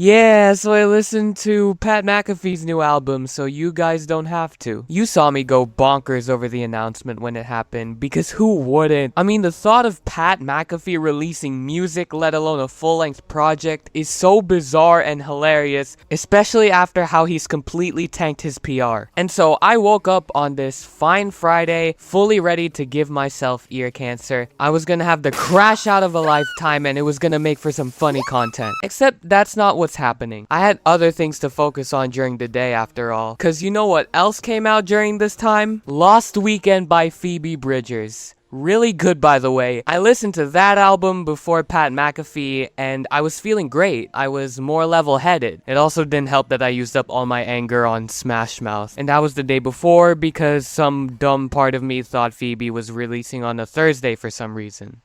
Yeah, so I listened to Pat McAfee's new album, so you guys don't have to. You saw me go bonkers over the announcement when it happened, because who wouldn't? I mean, the thought of Pat McAfee releasing music, let alone a full-length project, is so bizarre and hilarious, especially after how he's completely tanked his PR. And so I woke up on this fine Friday, fully ready to give myself ear cancer. I was gonna have the crash out of a lifetime, and it was gonna make for some funny content. Except that's not what's happening. I had other things to focus on during the day after all. Cause you know what else came out during this time? Lost Weekend by Phoebe Bridgers. Really good, by the way. I listened to that album before Pat McAfee, and I was feeling great. I was more level-headed. It also didn't help that I used up all my anger on Smash Mouth. And that was the day before because some dumb part of me thought Phoebe was releasing on a Thursday for some reason.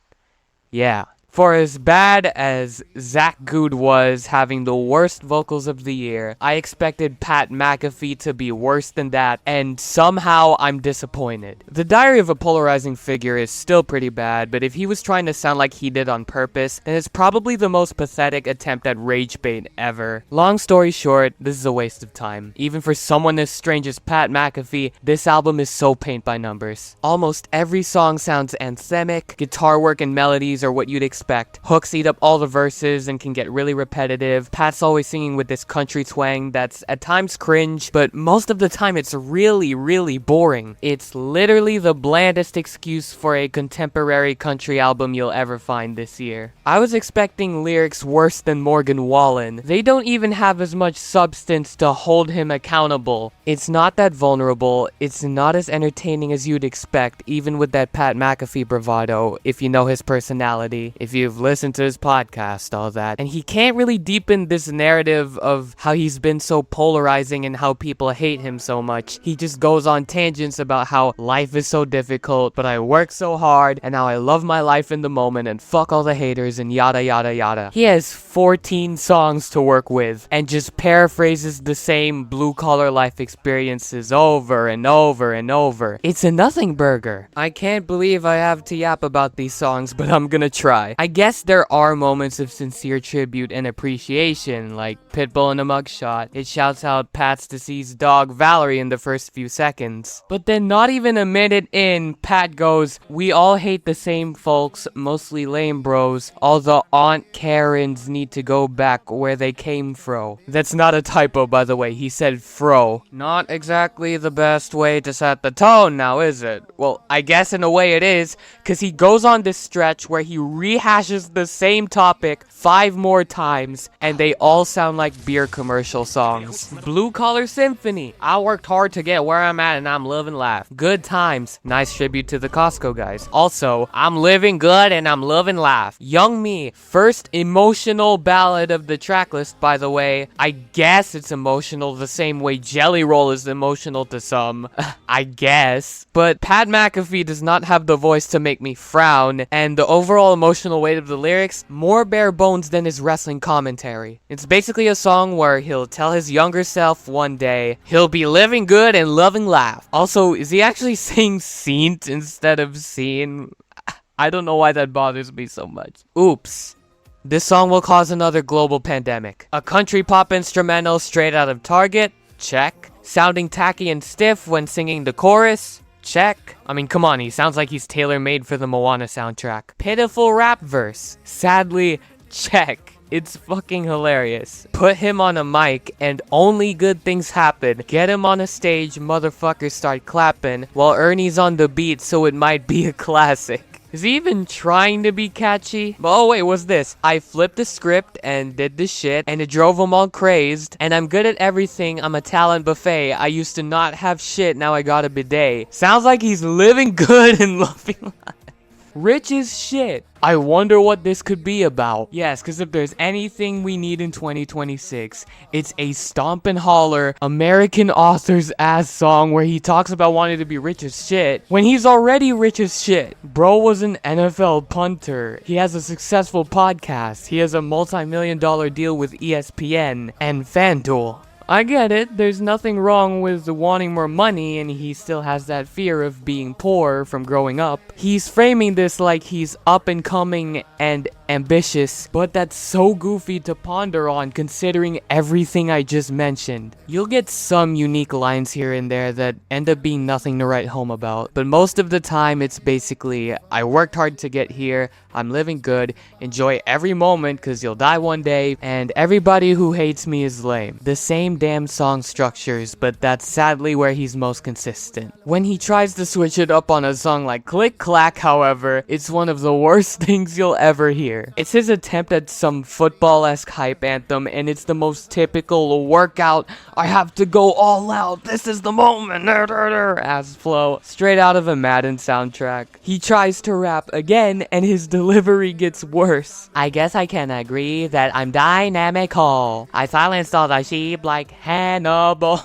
Yeah. For as bad as Zach Good was having the worst vocals of the year, I expected Pat McAfee to be worse than that, and somehow I'm disappointed. The Diary of a Polarizing Figure is still pretty bad, but if he was trying to sound like he did on purpose, then it's probably the most pathetic attempt at rage bait ever. Long story short, this is a waste of time. Even for someone as strange as Pat McAfee, this album is so paint by numbers. Almost every song sounds anthemic, guitar work and melodies are what you'd expect. Hooks eat up all the verses and can get really repetitive. Pat's always singing with this country twang that's at times cringe, but most of the time it's really, really boring. It's literally the blandest excuse for a contemporary country album you'll ever find this year. I was expecting lyrics worse than Morgan Wallen. They don't even have as much substance to hold him accountable. It's not that vulnerable. It's not as entertaining as you'd expect, even with that Pat McAfee bravado, if you know his personality. If you've listened to his podcast, all that. And he can't really deepen this narrative of how he's been so polarizing and how people hate him so much. He just goes on tangents about how life is so difficult, but I work so hard, and now I love my life in the moment, and fuck all the haters, and yada yada yada. He has 14 songs to work with, and just paraphrases the same blue-collar life experiences over and over and over. It's a nothing burger. I can't believe I have to yap about these songs, but I'm gonna try. I guess there are moments of sincere tribute and appreciation, like Pitbull in a mugshot. It shouts out Pat's deceased dog Valerie in the first few seconds. But then not even a minute in, Pat goes, "We all hate the same folks, mostly lame bros. All the Aunt Karens need to go back where they came fro." That's not a typo, by the way. He said fro. Not exactly the best way to set the tone now, is it? Well, I guess in a way it is, because he goes on this stretch where he rehashes the same topic 5 more times, and they all sound like beer commercial songs. Blue Collar Symphony. I worked hard to get where I'm at, and I'm living life. Good times. Nice tribute to the Costco guys. Also, I'm living good and I'm loving life. Young Me. First emotional ballad of the tracklist, by the way. I guess it's emotional the same way Jelly Roll is emotional to some. I guess. But Pat McAfee does not have the voice to make me frown, and the overall emotional weight of the lyrics, more bare bones than his wrestling commentary. It's basically a song where he'll tell his younger self one day he'll be living good and loving life. Also, is he actually saying "seent" instead of "seen"? I don't know why that bothers me so much. Oops. This song will cause another global pandemic. A country pop instrumental straight out of Target? Check. Sounding tacky and stiff when singing the chorus? Check. I mean, come on, he sounds like he's tailor-made for the Moana soundtrack. Pitiful rap verse. Sadly, check. It's fucking hilarious. Put him on a mic and only good things happen. Get him on a stage, motherfuckers start clapping, while Ernie's on the beat, so it might be a classic. Is he even trying to be catchy? Oh wait, what's this? I flipped the script and did this shit, and it drove them all crazed. And I'm good at everything, I'm a talent buffet. I used to not have shit, now I got a bidet. Sounds like he's living good and loving life. Rich as shit. I wonder what this could be about. Yes, because if there's anything we need in 2026, it's a stomp and holler American author's ass song where he talks about wanting to be rich as shit when he's already rich as shit. Bro was an NFL punter. He has a successful podcast. He has a multi-million-dollar deal with ESPN and FanDuel. I get it, there's nothing wrong with wanting more money and he still has that fear of being poor from growing up. He's framing this like he's up and coming and ambitious, but that's so goofy to ponder on considering everything I just mentioned. You'll get some unique lines here and there that end up being nothing to write home about, but most of the time it's basically, I worked hard to get here, I'm living good, enjoy every moment cause you'll die one day, and everybody who hates me is lame. The same damn song structures, but that's sadly where he's most consistent. When he tries to switch it up on a song like Click Clack, however, it's one of the worst things you'll ever hear. It's his attempt at some football-esque hype anthem, and it's the most typical workout, I have to go all out, this is the moment, ass flow, straight out of a Madden soundtrack. He tries to rap again, and his delivery gets worse. I guess I can agree that I'm dynamical. I silenced all the sheep like Hannibal.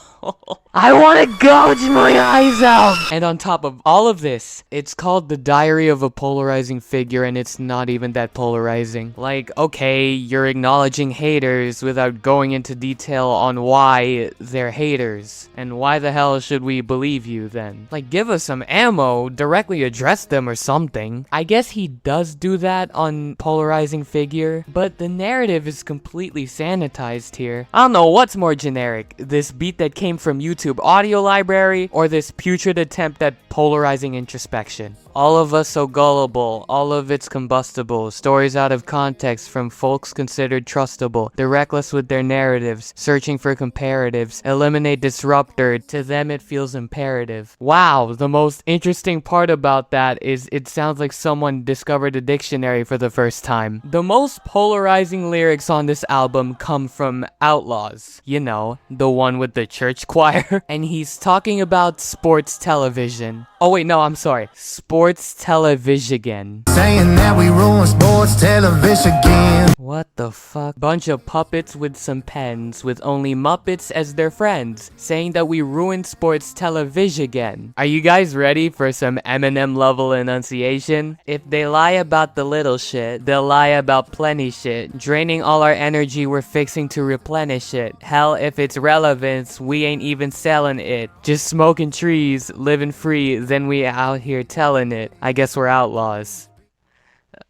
I want to gouge my eyes out! And on top of all of this, it's called The Diary of a Polarizing Figure, and it's not even that polarizing. Like, okay, you're acknowledging haters without going into detail on why they're haters. And why the hell should we believe you then? Like, give us some ammo, directly address them or something. I guess he does do that on Polarizing Figure, but the narrative is completely sanitized here. I don't know what's more generic, this beat that came from YouTube audio library, or this putrid attempt at polarizing introspection. All of us so gullible, all of it's combustible, stories out of context from folks considered trustable, they're reckless with their narratives, searching for comparatives, eliminate disruptor, to them it feels imperative. Wow, the most interesting part about that is it sounds like someone discovered a dictionary for the first time. The most polarizing lyrics on this album come from Outlaws, you know, the one with the church choir, and he's talking about sports television. Oh wait, no, I'm sorry. Sports television again. Saying that we ruin sports television again. What the fuck? Bunch of puppets with some pens, with only Muppets as their friends, saying that we ruined sports television again. Are you guys ready for some Eminem level enunciation? If they lie about the little shit, they'll lie about plenty shit. Draining all our energy we're fixing to replenish it. Hell, if it's relevance, we ain't even selling it. Just smoking trees, living free, then we out here telling it. I guess we're outlaws.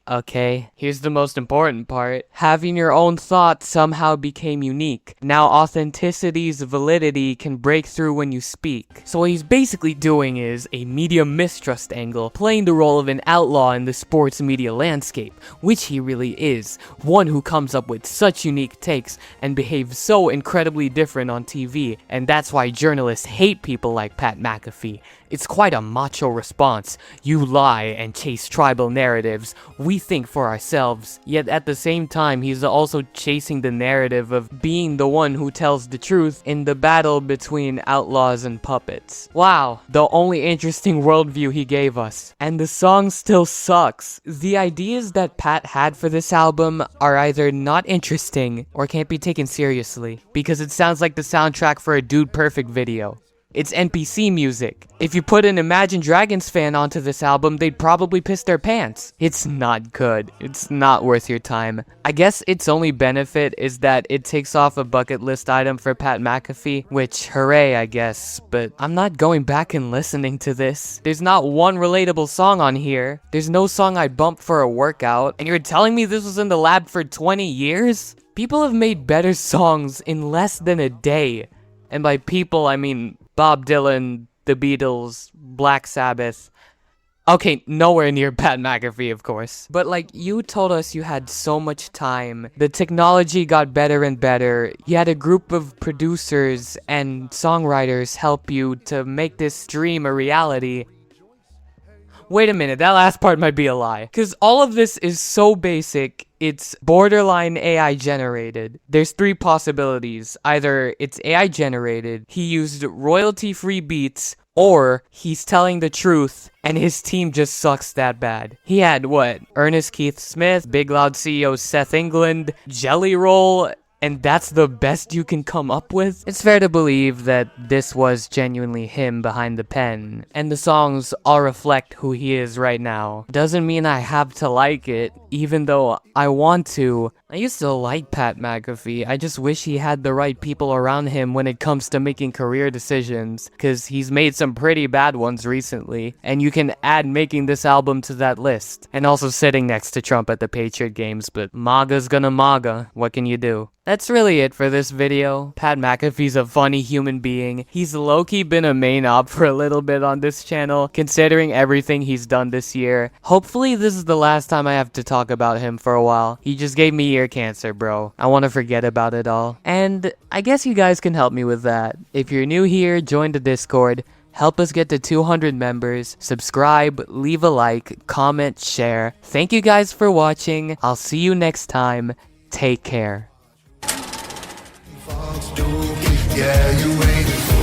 Okay, here's the most important part. Having your own thoughts somehow became unique. Now authenticity's validity can break through when you speak. So what he's basically doing is a media mistrust angle, playing the role of an outlaw in the sports media landscape, which he really is. One who comes up with such unique takes and behaves so incredibly different on TV, and that's why journalists hate people like Pat McAfee. It's quite a macho response. You lie and chase tribal narratives. We think for ourselves. Yet at the same time, he's also chasing the narrative of being the one who tells the truth in the battle between outlaws and puppets. Wow, the only interesting worldview he gave us. And the song still sucks. The ideas that Pat had for this album are either not interesting or can't be taken seriously, because it sounds like the soundtrack for a Dude Perfect video. It's NPC music. If you put an Imagine Dragons fan onto this album, they'd probably piss their pants. It's not good. It's not worth your time. I guess its only benefit is that it takes off a bucket list item for Pat McAfee, which, hooray, I guess, but I'm not going back and listening to this. There's not one relatable song on here. There's no song I'd bump for a workout, and you're telling me this was in the lab for 20 years? People have made better songs in less than a day. And by people, I mean Bob Dylan, The Beatles, Black Sabbath. Okay, nowhere near Pat McAfee, of course. But like, you told us you had so much time. The technology got better and better. You had a group of producers and songwriters help you to make this dream a reality. Wait a minute, that last part might be a lie. Because all of this is so basic, it's borderline AI generated. There's three possibilities. Either it's AI generated, he used royalty-free beats, or he's telling the truth and his team just sucks that bad. He had, what, Ernest Keith Smith, Big Loud CEO Seth England, Jelly Roll, And that's the best you can come up with? It's fair to believe that this was genuinely him behind the pen, and the songs all reflect who he is right now. Doesn't mean I have to like it, even though I want to. I used to like Pat McAfee, I just wish he had the right people around him when it comes to making career decisions, cause he's made some pretty bad ones recently, and you can add making this album to that list. And also sitting next to Trump at the Patriot Games, but MAGA's gonna MAGA, what can you do? That's really it for this video. Pat McAfee's a funny human being. He's low-key been a main op for a little bit on this channel, considering everything he's done this year. Hopefully this is the last time I have to talk about him for a while. He just gave me ear cancer, bro. I want to forget about it all. And I guess you guys can help me with that. If you're new here, join the Discord. Help us get to 200 members. Subscribe, leave a like, comment, share. Thank you guys for watching. I'll see you next time. Take care. Yeah, you ain't